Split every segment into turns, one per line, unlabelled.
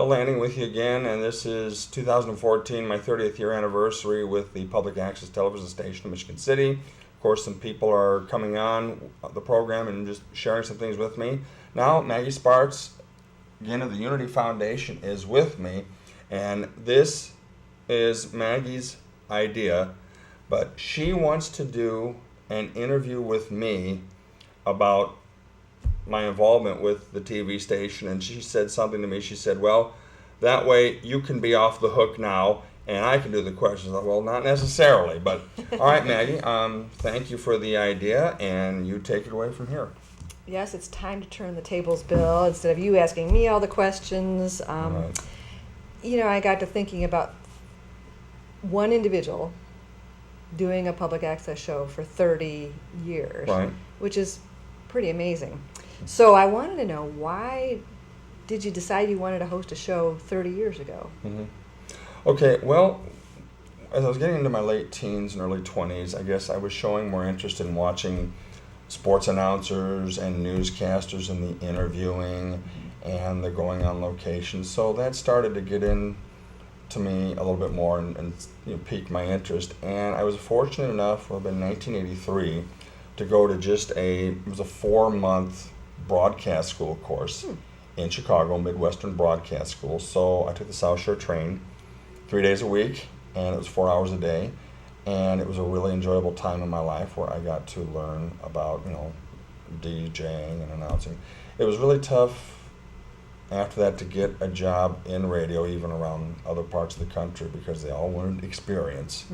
Bill Lanning with you again, and this is 2014, my 30th year anniversary with the public access television station in Michigan City. Of course, some people are coming on the program and just sharing some things with me. Now, Maggie Spartz, again of the Unity Foundation, is with me, and this is Maggie's idea, but she wants to do an interview with me about my involvement with the TV station, and she said something to me. She said, well, that way you can be off the hook now and I can do the questions. Well, not necessarily, but all right, Maggie, thank you for the idea, and you take it away from here.
Yes, it's time to turn the tables, Bill. Instead of you asking me all the questions,
Right.
I got to thinking about one individual doing a public access show for 30 years,
Right.
which is pretty amazing. So I wanted to know, why did you decide you wanted to host a show 30 years ago?
Mm-hmm. Okay, well, as I was getting into my late teens and early 20s, I guess I was showing more interest in watching sports announcers and newscasters and the interviewing and the going on location. So that started to get in to me a little bit more and piqued my interest. And I was fortunate enough, in 1983, to go to it was a 4-month broadcast school course in Chicago, Midwestern Broadcast School. So I took the South Shore train 3 days a week, and it was 4 hours a day. And it was a really enjoyable time in my life where I got to learn about, DJing and announcing. It was really tough after that to get a job in radio, even around other parts of the country, because they all wanted experience.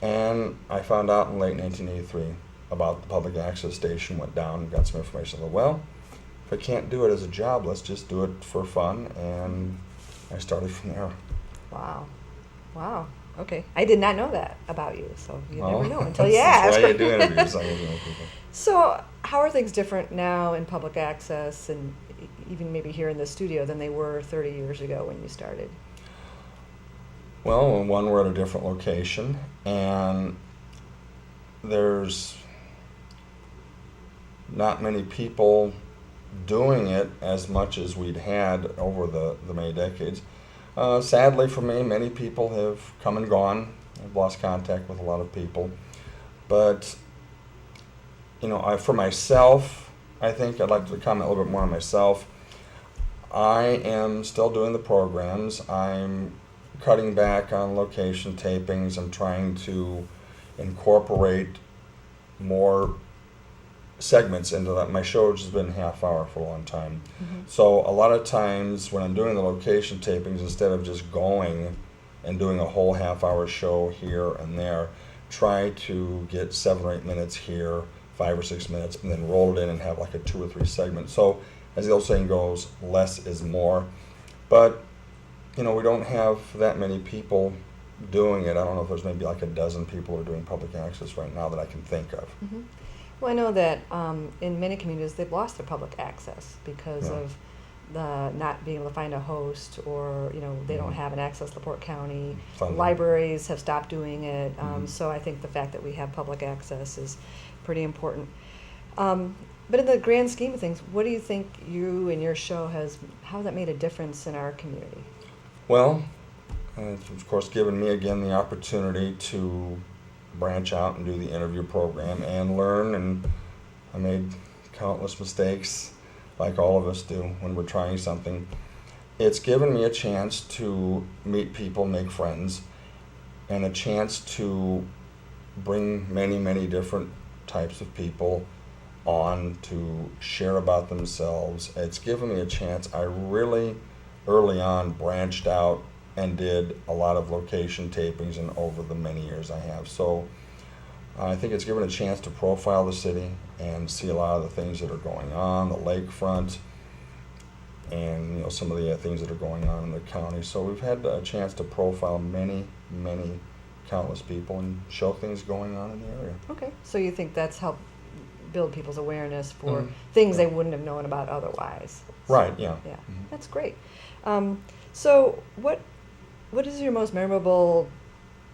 And I found out in late 1983 about the public access station, went down and got some information. I thought, well, if I can't do it as a job, let's just do it for fun, and I started from there.
Wow. Okay. I did not know that about you, so you never know until you
That's
ask.
why you do interviews. I interview people.
So how are things different now in public access, and even maybe here in the studio, than they were 30 years ago when you started?
Well, one, we're at a different location, and there's not many people doing it as much as we'd had over the many decades. Sadly for me, many people have come and gone. I've lost contact with a lot of people. But, for myself, I think I'd like to comment a little bit more on myself. I am still doing the programs. I'm cutting back on location tapings. I'm trying to incorporate more segments into that. My show has been half hour for a long time. So a lot of times when I'm doing the location tapings, instead of just going and doing a whole half hour show here and there, try to get 7 or 8 minutes here, 5 or 6 minutes, and then roll it in and have like a 2 or 3 segment. So as the old saying goes, less is more. But we don't have that many people doing it. I don't know if there's maybe like a dozen people who are doing public access right now that I can think of.
Well, I know that in many communities they've lost their public access because of the not being able to find a host, or they don't have an access to LaPorte County.
Funding.
Libraries have stopped doing it. So I think the fact that we have public access is pretty important. But in the grand scheme of things, what do you think you and your show how has that made a difference in our community?
Well, it's of course given me again the opportunity to branch out and do the interview program and learn, and I made countless mistakes like all of us do when we're trying something. It's given me a chance to meet people, make friends, and a chance to bring many, many different types of people on to share about themselves. It's given me a chance. I really early on branched out and did a lot of location tapings, and over the many years I have. So I think it's given a chance to profile the city and see a lot of the things that are going on, the lakefront, and some of the things that are going on in the county. So we've had a chance to profile many, many countless people and show things going on in the area.
Okay, so you think that's helped build people's awareness for things they wouldn't have known about otherwise?
Right, yeah.
Yeah, that's great. So what is your most memorable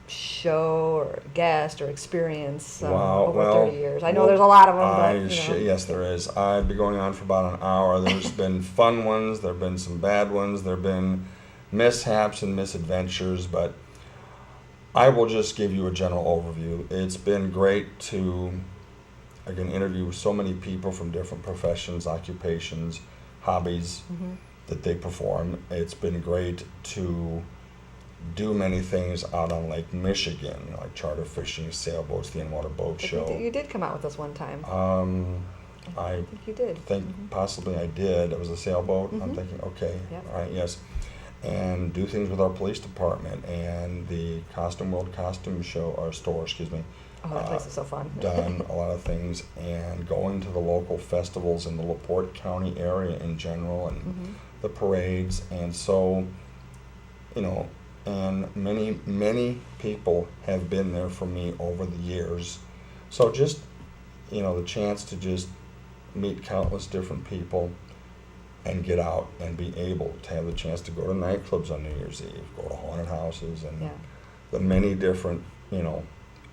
show or guest or experience over 30 years? I know there's a lot of them.
Yes, there is. I'd be going on for about an hour. There's been fun ones. There have been some bad ones. There have been mishaps and misadventures, but I will just give you a general overview. It's been great to, again, interview so many people from different professions, occupations, hobbies that they perform. It's been great to do many things out on Lake Michigan, like charter fishing, sailboats, the In-Water Boat Show.
You did come out with us one time.
I
think you did.
think possibly I did. It was a sailboat. I'm thinking, okay,
Yep.
all right, yes. And do things with our police department and the World Costume Show, or store, excuse me.
Oh, that place is so fun.
Done a lot of things, and going to the local festivals in the LaPorte County area in general, and the parades. And so, and many people have been there for me over the years. So just, the chance to just meet countless different people and get out and be able to have the chance to go to nightclubs on New Year's Eve, go to haunted houses, and the many different,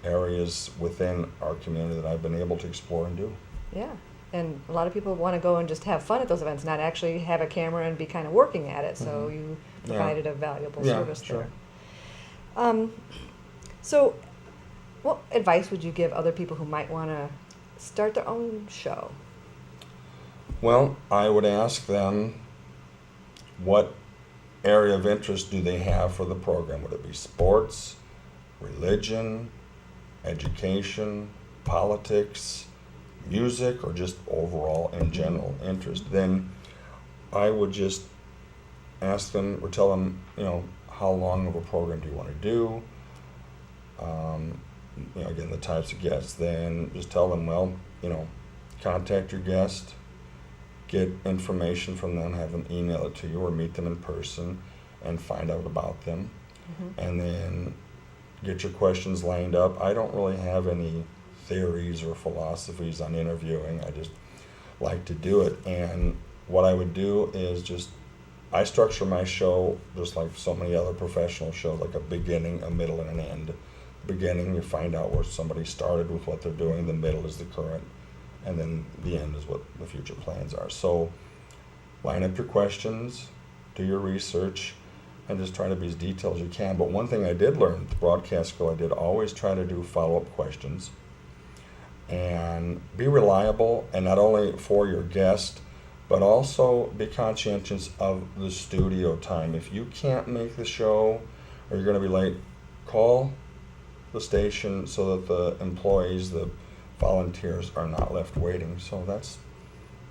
areas within our community that I've been able to explore and do.
Yeah, and a lot of people want to go and just have fun at those events, not actually have a camera and be kind of working at it, so you provided a valuable service
sure.
there. So what advice would you give other people who might want to start their own show?
Well, I would ask them what area of interest do they have for the program. Would it be sports, religion, education, politics, music, or just overall in general interest? Then I would just ask them or tell them, how long of a program do you want to do? Again, the types of guests. Then just tell them, well, contact your guest, get information from them, have them email it to you, or meet them in person and find out about them. And then get your questions lined up. I don't really have any theories or philosophies on interviewing. I just like to do it. And what I would do is I structure my show just like so many other professional shows, like a beginning, a middle, and an end. Beginning, you find out where somebody started with what they're doing. The middle is the current, and then the end is what the future plans are. So line up your questions, do your research, and just try to be as detailed as you can. But one thing I did learn at the broadcast school, I did always try to do follow-up questions and be reliable, and not only for your guest, but also be conscientious of the studio time. If you can't make the show or you're going to be late, call the station so that the employees, the volunteers, are not left waiting. So that's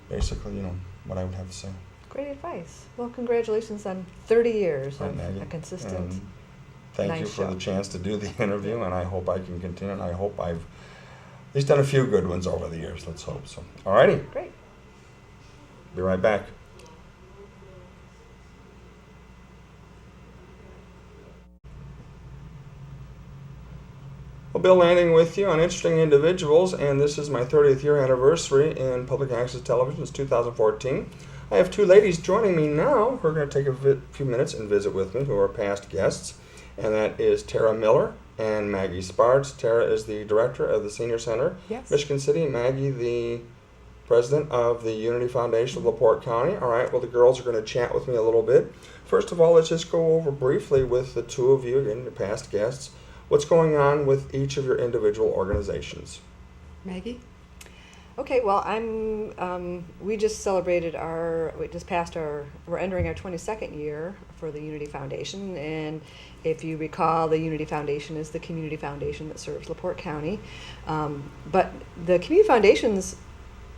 basically, what I would have to say.
Great advice. Well, congratulations on 30 years
Right,
of
Maggie.
a consistent,
And thank you
nice
for
show.
the chance to do the interview, and I hope I can continue, and I hope I've at least done a few good ones over the years. Let's hope so. All righty.
Great.
Be right back. Well, Bill Landing with you on Interesting Individuals, and this is my 30th year anniversary in public access television. It's 2014. I have two ladies joining me now who are going to take a few minutes and visit with me, who are past guests, and that is Tara Miller and Maggie Spartz. Tara is the director of the Senior Center,
Yes.
Michigan City. Maggie, the president of the Unity Foundation of LaPorte County. All right, well, the girls are going to chat with me a little bit. First of all, let's just go over briefly with the two of you, again, your past guests, what's going on with each of your individual organizations.
Maggie?
Okay, well, we just we're entering our 22nd year for the Unity Foundation, and if you recall, the Unity Foundation is the community foundation that serves LaPorte County, but the community foundations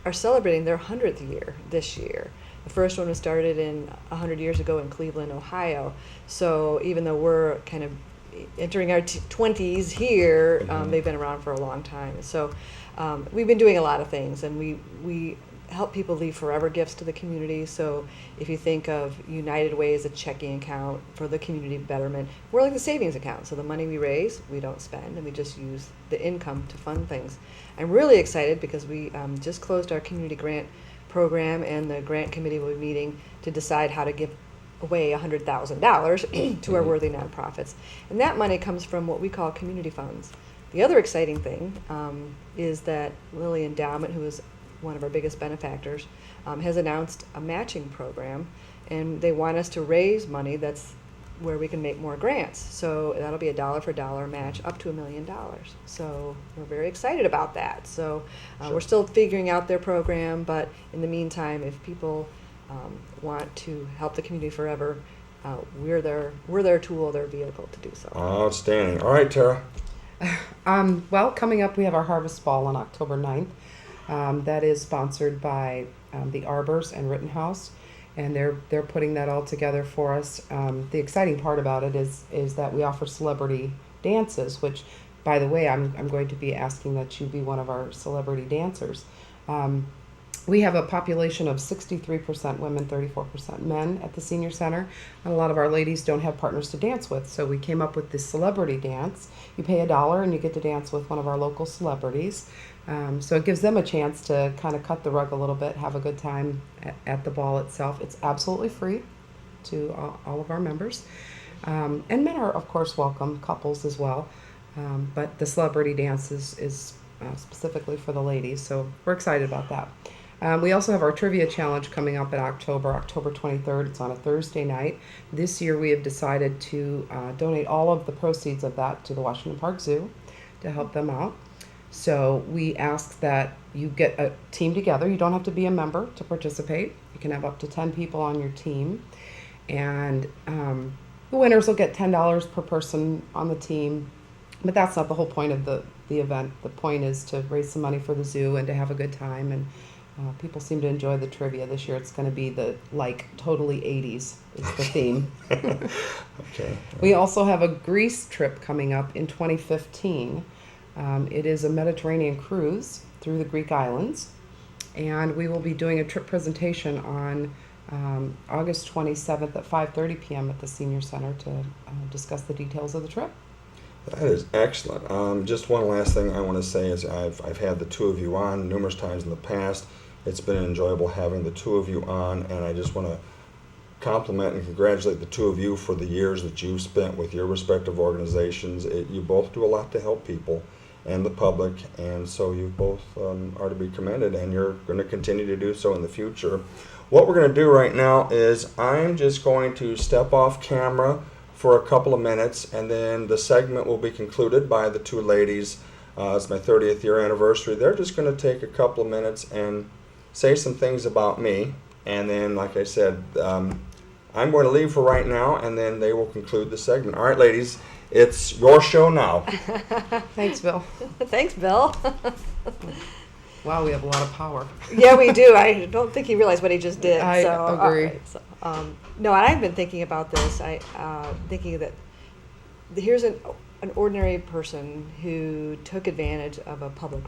are celebrating their 100th year this year. The first one was started 100 years ago in Cleveland, Ohio, so even though we're kind of entering our 20s here, they've been around for a long time. So we've been doing a lot of things, and we help people leave forever gifts to the community. So if you think of United Way as a checking account for the community betterment, we're like the savings account. So the money we raise, we don't spend, and we just use the income to fund things. I'm really excited because we just closed our community grant program, and the grant committee will be meeting to decide how to give away $100,000 to our worthy nonprofits. And that money comes from what we call community funds. The other exciting thing is that Lilly Endowment, who is one of our biggest benefactors, has announced a matching program, and they want us to raise money that's where we can make more grants. So that'll be a dollar for dollar match up to $1 million. So we're very excited about that. So
Sure.
we're still figuring out their program, but in the meantime, if people want to help the community forever, we're their tool, their vehicle to do so.
Outstanding. All right, Tara.
Well, coming up, we have our Harvest Ball on October 9th. That is sponsored by the Arbors and Rittenhouse, and they're putting that all together for us. The exciting part about it is that we offer celebrity dances, which, by the way, I'm going to be asking that you be one of our celebrity dancers. We have a population of 63% women, 34% men at the senior center. And a lot of our ladies don't have partners to dance with, so we came up with this celebrity dance. You pay $1 and you get to dance with one of our local celebrities. So it gives them a chance to kind of cut the rug a little bit, have a good time at the ball itself. It's absolutely free to all of our members. And men are, of course, welcome, couples as well. But the celebrity dance is specifically for the ladies, so we're excited about that. We also have our trivia challenge coming up in October 23rd. It's on a Thursday night. This year we have decided to donate all of the proceeds of that to the Washington Park Zoo to help them out. So we ask that you get a team together. You don't have to be a member to participate. You can have up to 10 people on your team. And the winners will get $10 per person on the team. But that's not the whole point of the event. The point is to raise some money for the zoo and to have a good time. And people seem to enjoy the trivia this year. It's going to be the totally 80s is the theme.
Okay.
We also have a Greece trip coming up in 2015. It is a Mediterranean cruise through the Greek islands, and we will be doing a trip presentation on August 27th at 5:30 p.m. at the Senior Center to discuss the details of the trip.
That is excellent. Just one last thing I want to say is I've had the two of you on numerous times in the past. It's been enjoyable having the two of you on, and I just want to compliment and congratulate the two of you for the years that you've spent with your respective organizations. You both do a lot to help people and the public, and so you both are to be commended, and you're going to continue to do so in the future. What we're going to do right now is I'm just going to step off camera for a couple of minutes, and then the segment will be concluded by the two ladies. It's my 30th year anniversary. They're just going to take a couple of minutes and say some things about me, and then, like I said, I'm going to leave for right now, and then they will conclude the segment. All right, ladies, it's your show now.
Thanks, Bill.
Thanks, Bill.
Wow, we have a lot of power.
Yeah, we do. I don't think he realized what he just did.
I
so,
agree.
Right, so, no, I've been thinking about this. Thinking that here's an ordinary person who took advantage of a public